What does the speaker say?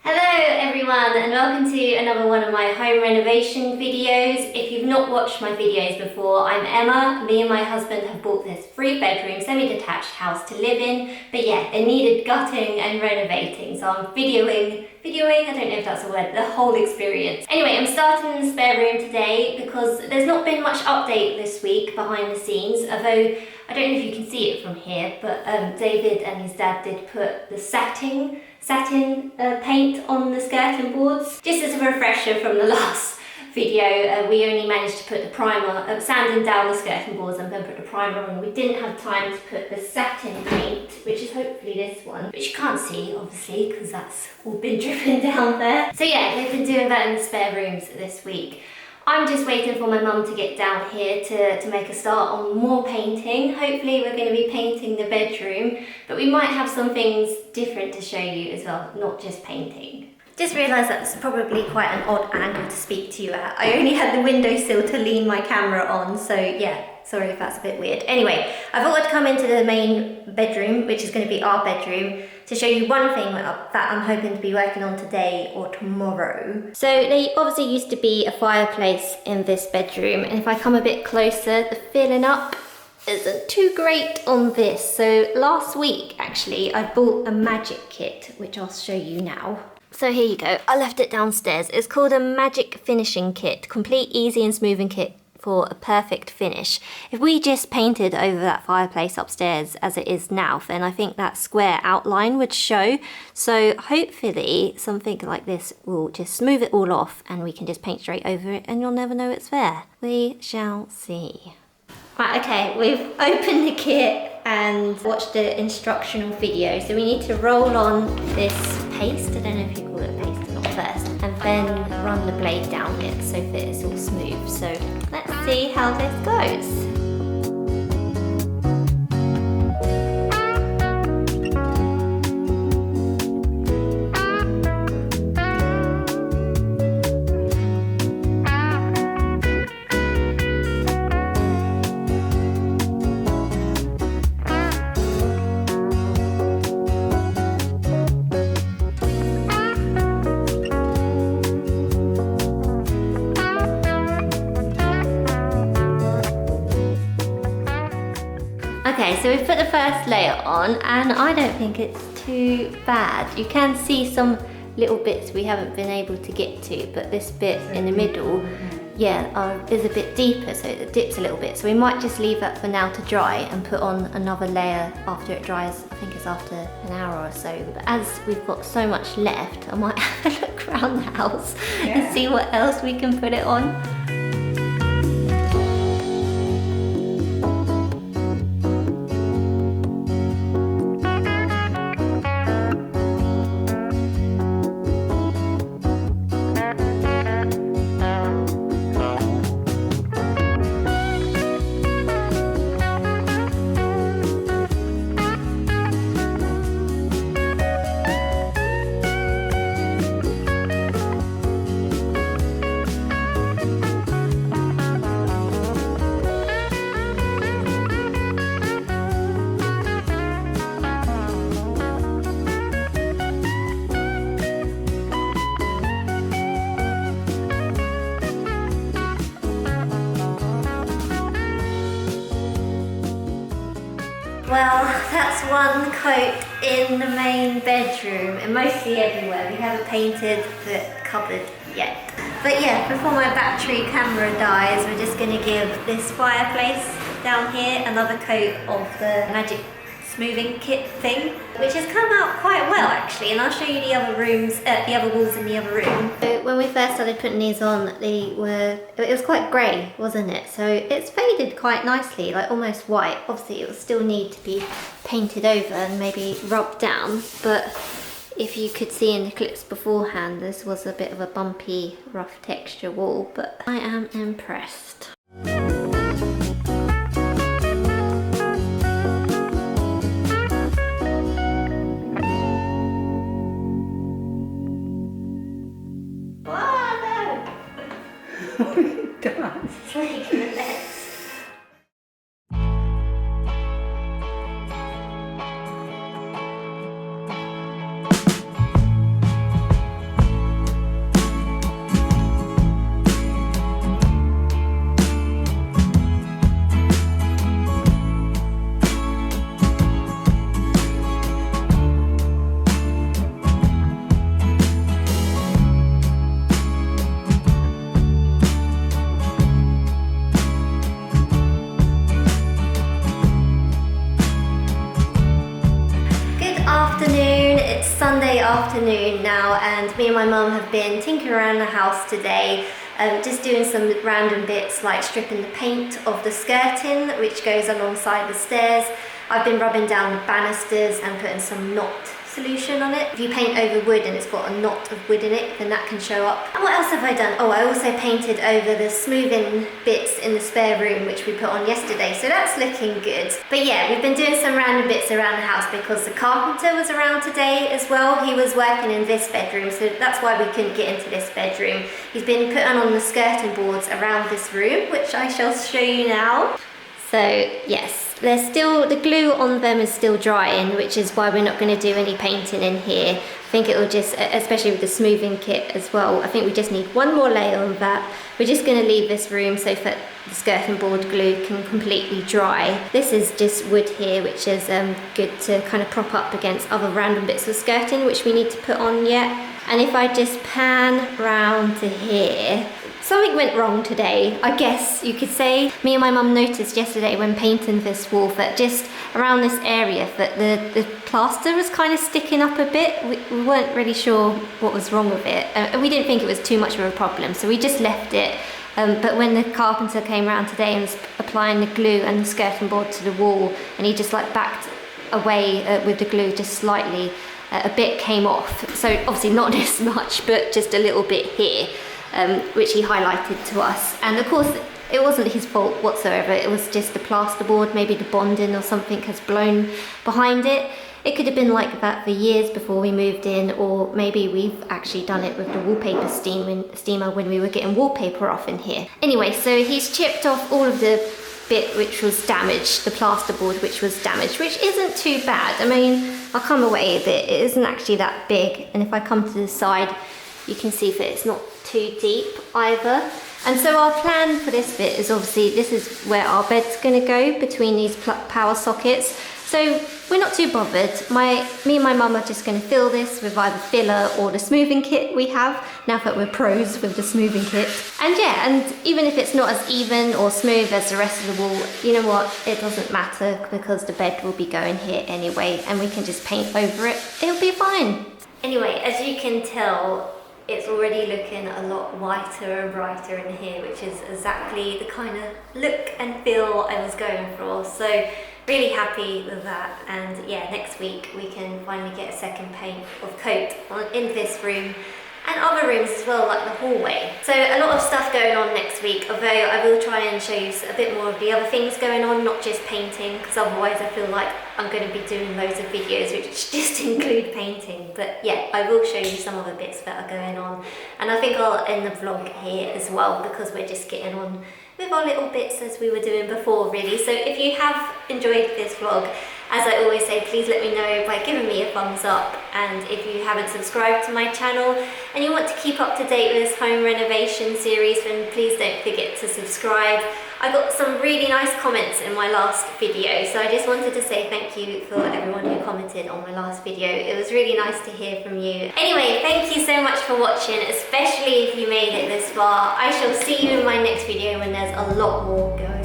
Hello everyone and welcome to another one of my home renovation videos. If you've not watched my videos before, I'm Emma. Me and my husband have bought this 3-bedroom semi-detached house to live in, but yeah, it needed gutting and renovating, so I'm videoing, I don't know if that's a word, the whole experience. Anyway, I'm starting in the spare room today because there's not been much update this week behind the scenes, although I don't know if you can see it from here, but David and his dad did put the satin paint on the skirting boards. Just as a refresher from the last video, we only managed to put the primer, sanding down the skirting boards and then put the primer on. We didn't have time to put the satin paint, which is hopefully this one, which you can't see obviously because that's all been dripping down there. So yeah, they've been doing that in the spare rooms this week. I'm just waiting for my mum to get down here to make a start on more painting. Hopefully we're going to be painting the bedroom, but we might have some things different to show you as well, not just painting. Just realised that's probably quite an odd angle to speak to you at. I only had the windowsill to lean my camera on, so yeah, sorry if that's a bit weird. Anyway, I thought I'd come into the main bedroom, which is going to be our bedroom, to show you one thing that I'm hoping to be working on today or tomorrow. So there obviously used to be a fireplace in this bedroom, and if I come a bit closer, the filling up isn't too great on this. So last week, actually, I bought a magic kit, which I'll show you now. So here you go, I left it downstairs. It's called a Magic Finishing Kit, complete, easy and smoothing kit for a perfect finish. If we just painted over that fireplace upstairs as it is now, then I think that square outline would show. So hopefully something like this will just smooth it all off and we can just paint straight over it and you'll never know it's there. We shall see. Right, okay, we've opened the kit and watched the instructional video. So we need to roll on this paste, I don't know if you call it paste or not first, and then run the blade down it so that it's all smooth. So let's see how this goes. Okay, so we've put the first layer on and I don't think it's too bad. You can see some little bits we haven't been able to get to, but this bit in the middle, yeah, is a bit deeper, so it dips a little bit. So we might just leave that for now to dry and put on another layer after it dries. I think it's after an hour or so. But as we've got so much left, I might have a look around the house and see what else we can put it on. Well, that's one coat in the main bedroom and mostly everywhere. We haven't painted the cupboard yet. But yeah, before my battery camera dies, we're just going to give this fireplace down here another coat of the Magic Smoothing Kit thing, which has come out quite well actually, and I'll show you the other rooms, the other walls in the other room. So when we first started putting these on, it was quite grey, wasn't it? So it's faded quite nicely, like almost white. Obviously it will still need to be painted over and maybe rubbed down, but if you could see in the clips beforehand, this was a bit of a bumpy, rough texture wall, but I am impressed. afternoon now, and me and my mum have been tinkering around the house today, just doing some random bits like stripping the paint of the skirting which goes alongside the stairs. I've been rubbing down the banisters and putting some knot solution on it. If you paint over wood and it's got a knot of wood in it, then that can show up. And what else have I done? Oh, I also painted over the smoothing bits in the spare room which we put on yesterday, so that's looking good. But yeah, we've been doing some random bits around the house because the carpenter was around today as well. He was working in this bedroom, so that's why we couldn't get into this bedroom. He's been putting on the skirting boards around this room, which I shall show you now. So yes, there's still, the glue on them is still drying, which is why we're not going to do any painting in here. I think it will just, especially with the smoothing kit as well, I think we just need one more layer on that. We're just going to leave this room so that the skirting board glue can completely dry. This is just wood here, which is good to kind of prop up against other random bits of skirting which we need to put on yet. And if I just pan round to here, something went wrong today, I guess you could say. Me and my mum noticed yesterday when painting this wall that just around this area that the plaster was kind of sticking up a bit. We weren't really sure what was wrong with it, and we didn't think it was too much of a problem, so we just left it. But when the carpenter came around today and was applying the glue and the skirting board to the wall, and he just like backed away with the glue just slightly, a bit came off. So obviously not this much, but just a little bit here. Which he highlighted to us, and of course it wasn't his fault whatsoever. It was just the plasterboard, maybe the bonding or something has blown behind it. It could have been like that for years before we moved in, or maybe we've actually done it with the wallpaper steamer when we were getting wallpaper off in here. Anyway, so he's chipped off all of the bit which was damaged, the plasterboard which was damaged, which isn't too bad. I mean, I'll come away with it. It isn't actually that big, and if I come to the side, you can see that it's not too deep either. And so our plan for this bit is obviously this is where our bed's going to go, between these power sockets. So we're not too bothered. Me and my mum are just going to fill this with either filler or the smoothing kit we have, now that we're pros with the smoothing kit. And yeah, and even if it's not as even or smooth as the rest of the wall, you know what, it doesn't matter because the bed will be going here anyway, and we can just paint over it. It'll be fine. Anyway, as you can tell, it's already looking a lot whiter and brighter in here, which is exactly the kind of look and feel I was going for. So really happy with that, and yeah, next week we can finally get a second coat in this room and other rooms as well, like the hallway. So a lot of stuff going on next week, although I will try and show you a bit more of the other things going on, not just painting, because otherwise I feel like I'm going to be doing loads of videos which just include painting. But yeah, I will show you some of the bits that are going on, and I think I'll end the vlog here as well, because we're just getting on with our little bits as we were doing before, really. So if you have enjoyed this vlog, as I always say, please let me know by giving me a thumbs up, and if you haven't subscribed to my channel and you want to keep up to date with this home renovation series, then please don't forget to subscribe. I got some really nice comments in my last video, so I just wanted to say thank you for everyone who commented on my last video. It was really nice to hear from you. Anyway, thank you so much for watching, especially if you made it this far. I shall see you in my next video when there's a lot more going on.